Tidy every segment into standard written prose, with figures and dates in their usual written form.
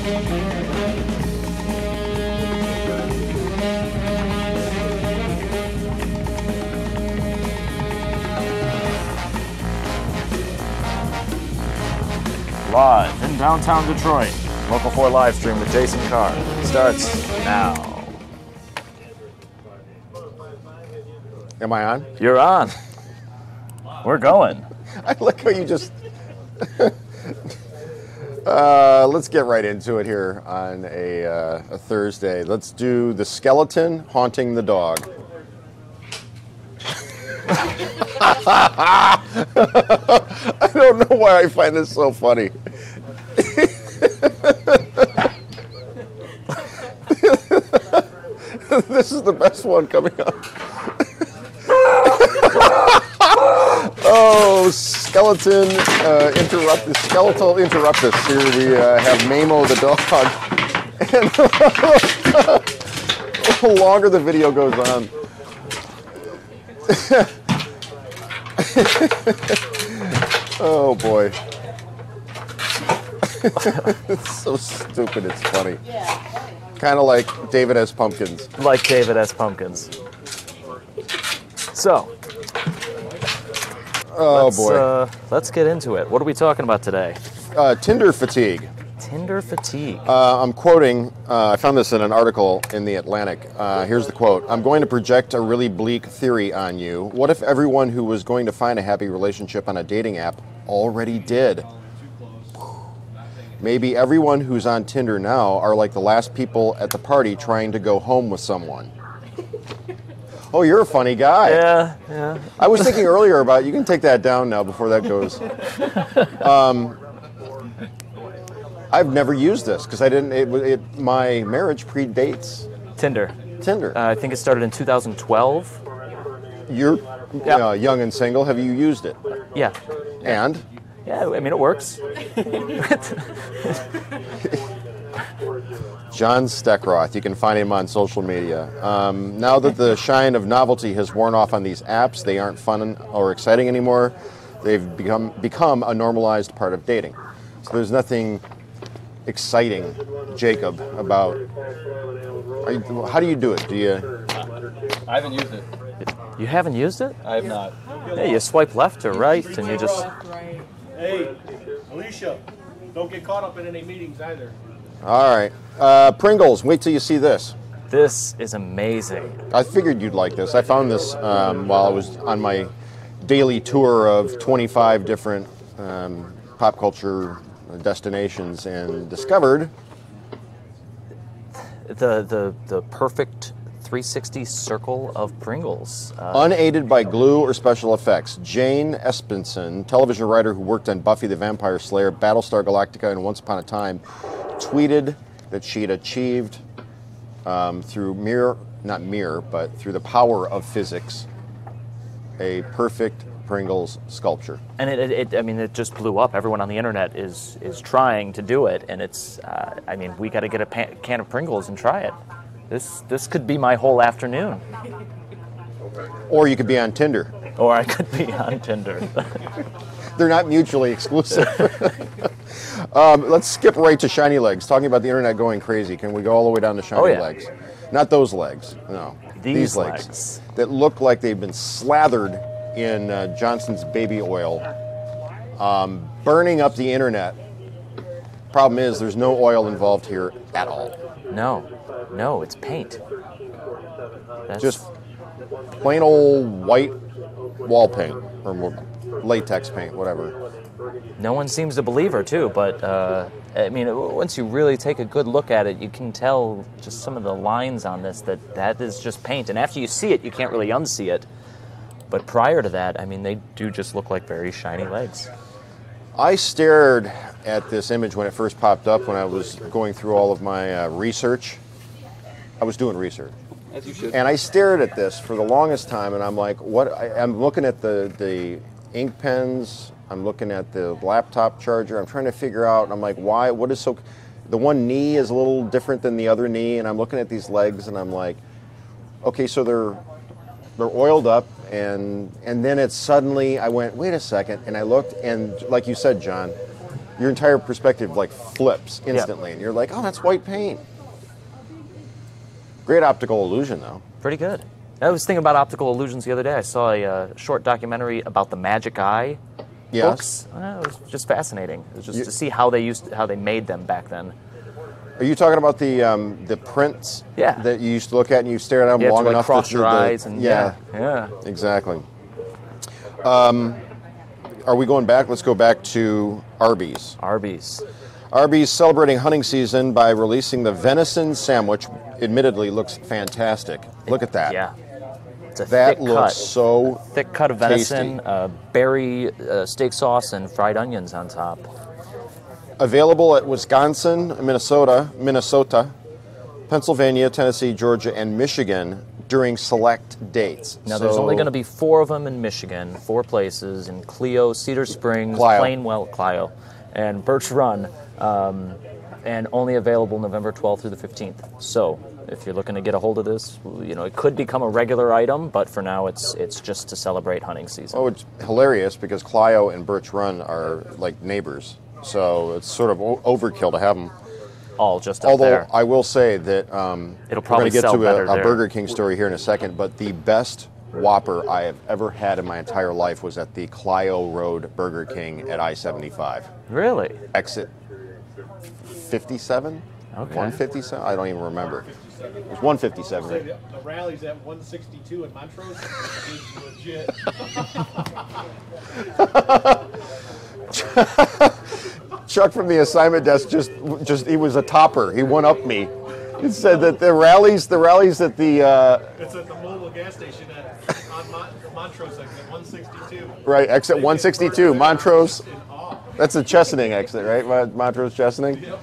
Live in downtown Detroit, Local 4 live stream with Jason Carr starts now. Am I on? You're on. We're going. I like how you just... let's get right into it here on a Thursday. Let's do the skeleton haunting the dog. I don't know why I find this so funny. This is the best one coming up. Oh, skeletal interruptus. Here we have Mamo the dog. And the longer the video goes on, oh boy. It's so stupid, it's funny. Kind of like David S. Pumpkins. Like David S. Pumpkins. So, let's get into it. What are we talking about today? Tinder fatigue. Tinder fatigue. I'm quoting, I found this in an article in The Atlantic. Here's the quote. "I'm going to project a really bleak theory on you. What if everyone who was going to find a happy relationship on a dating app already did? Maybe everyone who's on Tinder now are like the last people at the party trying to go home with someone." Oh, you're a funny guy. Yeah. I was thinking earlier about, you can take that down now before that goes. I've never used this because I didn't. My marriage predates Tinder. I think it started in 2012. You're young and single. Have you used it? Yeah. And? Yeah, I mean, it works. John Steckroth. You can find him on social media. Now that the shine of novelty has worn off on these apps, they aren't fun or exciting anymore. They've become a normalized part of dating. So there's nothing exciting, Jacob, about... how do you do it? I haven't used it. You haven't used it? I have not. Yeah, you swipe left or right, and you just... Hey, Alicia, don't get caught up in any meetings either. All right. Pringles, wait till you see this. This is amazing. I figured you'd like this. I found this while I was on my daily tour of 25 different pop culture destinations and discovered the perfect 360 circle of Pringles. Unaided by glue or special effects, Jane Espenson, television writer who worked on Buffy the Vampire Slayer, Battlestar Galactica, and Once Upon a Time, tweeted that she'd achieved through through the power of physics, a perfect Pringles sculpture. And it just blew up. Everyone on the internet is trying to do it, and it's we got to get a can of Pringles and try it. This could be my whole afternoon. Or you could be on Tinder. Or I could be on Tinder. They're not mutually exclusive. Let's skip right to shiny legs. Talking about the internet going crazy. Can we go all the way down to shiny legs? Not those legs. No. These legs. That look like they've been slathered in Johnson's baby oil, burning up the internet. Problem is, there's no oil involved here at all. No, it's paint. That's just plain old white wall paint or latex paint, whatever. No one seems to believe her too, but once you really take a good look at it, you can tell just some of the lines on this that is just paint. And after you see it, you can't really unsee it. But prior to that, they do just look like very shiny legs. I stared at this image when it first popped up when I was going through all of my research. I was doing research. As you should. And I stared at this for the longest time, and I'm like, what? I'm looking at the ink pens. I'm looking at the laptop charger. I'm trying to figure out, and I'm like, why? What is so... The one knee is a little different than the other knee, and I'm looking at these legs, and I'm like, okay, so they're oiled up, and then it suddenly, I went, wait a second, and I looked, and like you said, John, your entire perspective like flips instantly, and you're like, oh, that's white paint. Great optical illusion, though. Pretty good. I was thinking about optical illusions the other day. I saw a short documentary about the Magic Eye books. It was just fascinating. It was just to see how they made them back then. Are you talking about the prints that you used to look at and you stared at them long enough cross your eyes and yeah, exactly. Are we going back? Let's go back to Arby's. Arby's celebrating hunting season by releasing the venison sandwich. Admittedly, looks fantastic. Look at that. Yeah. It's a that thick looks cut. so thick cut of venison, berry steak sauce, and fried onions on top. Available at Wisconsin, Minnesota, Pennsylvania, Tennessee, Georgia, and Michigan during select dates. Now, there's only going to be 4 of them in Michigan, 4 places in Clio, Cedar Springs, Clio, and Birch Run, and only available November 12th through the 15th. So, if you're looking to get a hold of this, it could become a regular item, but for now, it's just to celebrate hunting season. Oh, it's hilarious because Clio and Birch Run are like neighbors, so it's sort of overkill to have them all just up there. Although I will say that it'll probably we're going to get sell to better a there. Burger King story here in a second, but the best Whopper I have ever had in my entire life was at the Clio Road Burger King at I-75. Really? Exit 57? Okay. 157? I don't even remember. It was 157, right? The rally's at 162 in Montrose is legit. Chuck from the assignment desk just he was a topper. He one up me. He said that the rallies at the it's at the mobile gas station on Montrose exit 162. Right, exit 162, Montrose. That's the Chesaning exit, right? Montrose Chesaning. Yep.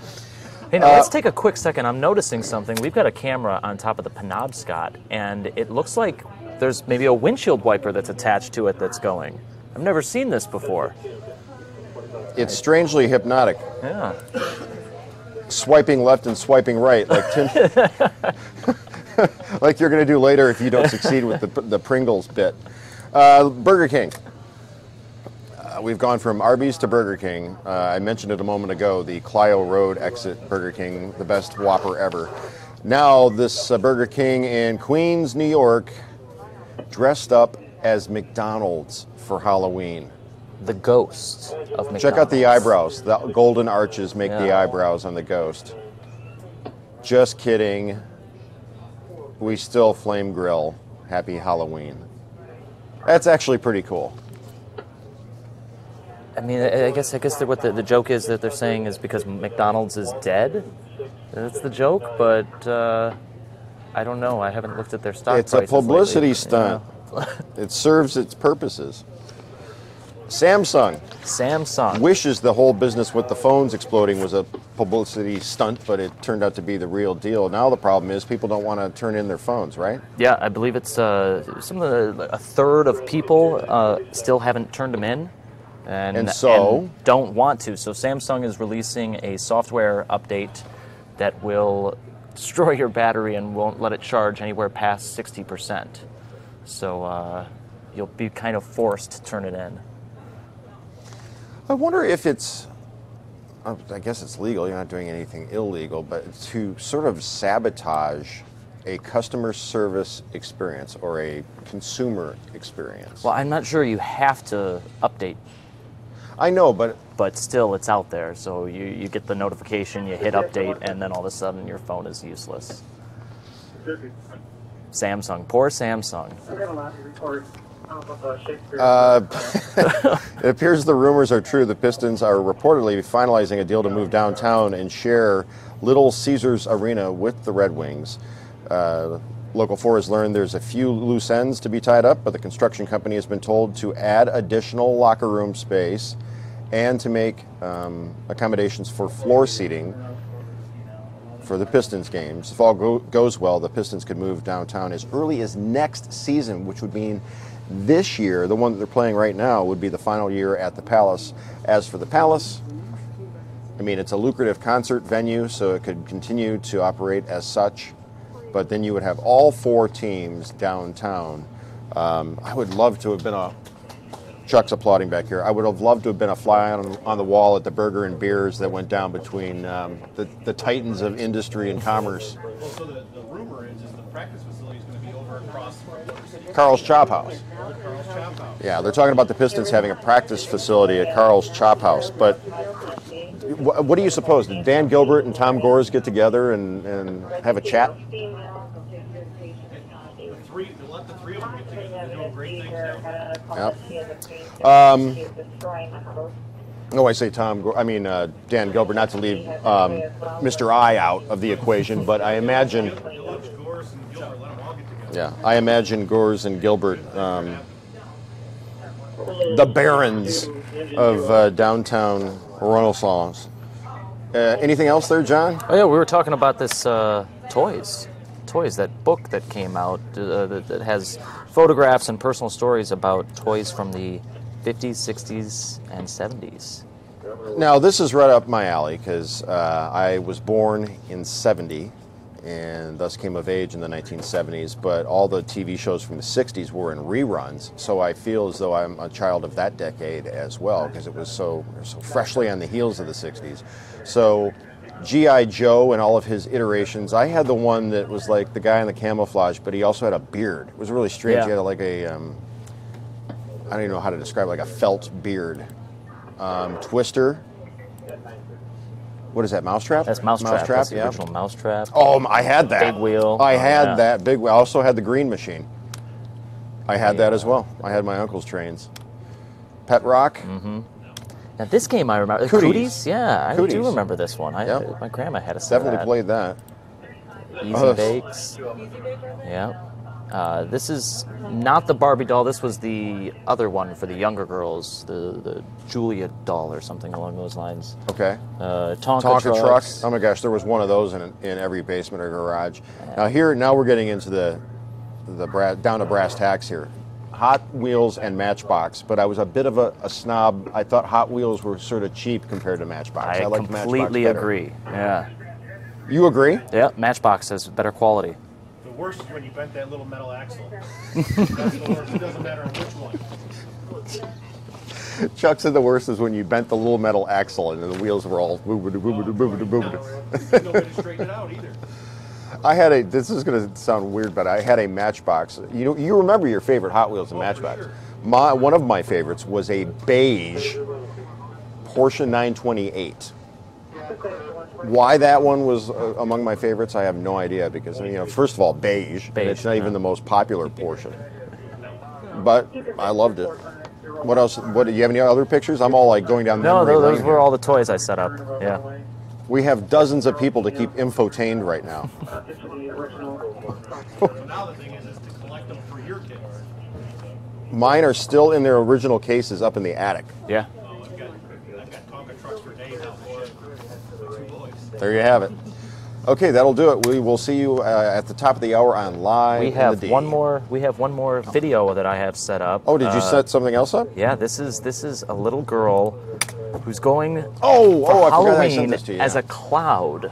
Hey, now let's take a quick second. I'm noticing something. We've got a camera on top of the Penobscot, and it looks like there's maybe a windshield wiper that's attached to it that's going. I've never seen this before. It's strangely hypnotic. Yeah. Swiping left and swiping right, like like you're going to do later if you don't succeed with the Pringles bit. Burger King. We've gone from Arby's to Burger King. I mentioned it a moment ago, the Clio Road exit Burger King, the best Whopper ever. Now this Burger King in Queens, New York, dressed up as McDonald's for Halloween. The ghost of McDonald's. Check out the eyebrows. The golden arches make the eyebrows on the ghost. Just kidding. We still flame grill. Happy Halloween. That's actually pretty cool. I mean, I guess what the joke is that they're saying is because McDonald's is dead. That's the joke, but I don't know. I haven't looked at their stock prices. It's a publicity lately, stunt. It serves its purposes. Samsung wishes the whole business with the phones exploding was a publicity stunt, but it turned out to be the real deal. Now the problem is people don't want to turn in their phones, right? Yeah, I believe it's a third of people still haven't turned them in. And don't want to. So Samsung is releasing a software update that will destroy your battery and won't let it charge anywhere past 60%. So you'll be kind of forced to turn it in. I wonder if it's, I guess it's legal, you're not doing anything illegal, but to sort of sabotage a customer service experience or a consumer experience. Well, I'm not sure you have to update. I know, but still, it's out there. So you get the notification, you hit update, and then all of a sudden your phone is useless. Samsung, poor Samsung. It appears the rumors are true. The Pistons are reportedly finalizing a deal to move downtown and share Little Caesars Arena with the Red Wings. Local 4 has learned there's a few loose ends to be tied up, but the construction company has been told to add additional locker room space and to make accommodations for floor seating for the Pistons games. If all goes well, the Pistons could move downtown as early as next season, which would mean this year, the one that they're playing right now, would be the final year at the Palace. As for the Palace, I mean, it's a lucrative concert venue, so it could continue to operate as such, but then you would have all 4 teams downtown. I would love to have been a Chuck's applauding back here. I would have loved to have been a fly on the wall at the Burger and Beers that went down between the titans of industry and commerce. Well, so the rumor is the practice facility is going to be over across Carl's Chop House. Carl's Chop House. Yeah, they're talking about the Pistons having a practice facility at Carl's Chop House. But what do you suppose? Did Dan Gilbert and Tom Gores get together and have a chat? Let the three of them get together. They're doing great things now. Yep. No, I say Dan Gilbert, not to leave Mr. I out of the equation, but I imagine. Yeah, I imagine Gores and Gilbert, the barons of downtown Renaissance. Anything else there, John? Oh yeah, we were talking about this toys, that book that came out that has photographs and personal stories about toys from the 50s, 60s, and 70s. Now, this is right up my alley because I was born in 70 and thus came of age in the 1970s, but all the TV shows from the 60s were in reruns, so I feel as though I'm a child of that decade as well because it was so freshly on the heels of the 60s. So G.I. Joe and all of his iterations. I had the one that was like the guy in the camouflage, but he also had a beard. It was really strange. Yeah. He had like a, I don't even know how to describe it, like a felt beard. Twister. What is that, Mousetrap? That's Mousetrap. That's the yeah. original Mousetrap. Oh, I had that. Big Wheel. I had yeah. that. Big Wheel. I also had the Green Machine. I had that as well. I had my uncle's trains. Pet Rock. Mm-hmm. Now this game I remember. Cooties. Yeah, I Cooties. do remember this one. Yep. My grandma had a set Definitely of that. played that. Easy Bakes. Yeah. This is not the Barbie doll. This was the other one for the younger girls, the Julia doll or something along those lines. Okay. Tonka truck. Oh my gosh, there was one of those in every basement or garage. Now we're getting into the down to brass tacks here. Hot Wheels and Matchbox, but I was a bit of a snob. I thought Hot Wheels were sort of cheap compared to Matchbox. I liked completely Matchbox better. agree. Yeah. You agree? Yeah, Matchbox has better quality. The worst is when you bent that little metal axle. That's the worst. It doesn't matter on which one. Chuck said the worst is when you bent the little metal axle and the wheels were all boobity. No way to straighten it out either. I had this is going to sound weird, but I had a Matchbox. You remember your favorite Hot Wheels and Matchbox. Sure. One of my favorites was a beige Porsche 928. Why that one was among my favorites, I have no idea because, first of all, beige and it's not even the most popular Porsche. But I loved it. What else? Do you have any other pictures? I'm all like going down No, memory lane those were all the toys I set up. Yeah. We have dozens of people to keep infotained right now. So now the thing is to collect them for your kids. Mine are still in their original cases up in the attic. Yeah. I've got Tonka trucks for days out there for two boys. There you have it. Okay, that'll do it. We will see you at the top of the hour on Live. We have one more. We have one more video that I have set up. Oh, did you set something else up? Yeah, this is a little girl who's going for I forgot I sent Halloween this to you. as a cloud.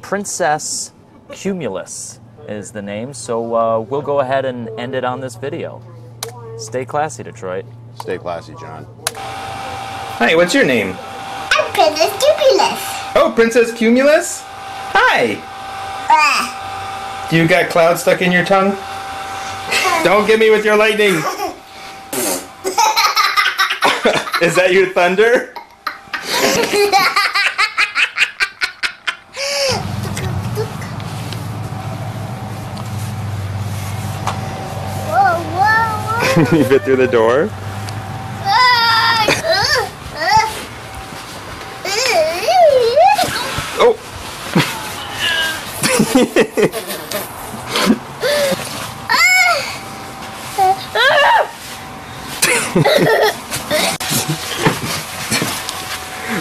Princess Cumulus is the name. So we'll go ahead and end it on this video. Stay classy, Detroit. Stay classy, John. Hi, what's your name? I'm Princess Cumulus. Oh, Princess Cumulus? Hi! You got cloud stuck in your tongue? Don't get me with your lightning! Is that your thunder? Whoa. You fit through the door? Oh!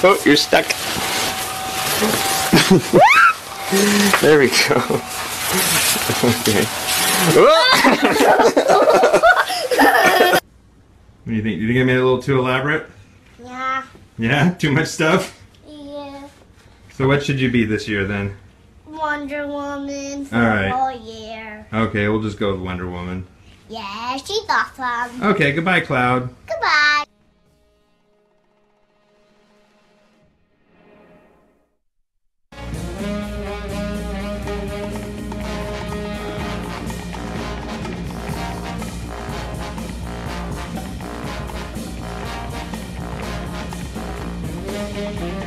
Oh, you're stuck. There we go. Okay. What do you think? Do you think I made it a little too elaborate? Yeah. Yeah? Too much stuff? Yeah. So what should you be this year then? Wonder Woman for All right. all year. Okay, we'll just go with Wonder Woman. Yeah, she's awesome. Okay, goodbye, Cloud. Goodbye. Bye.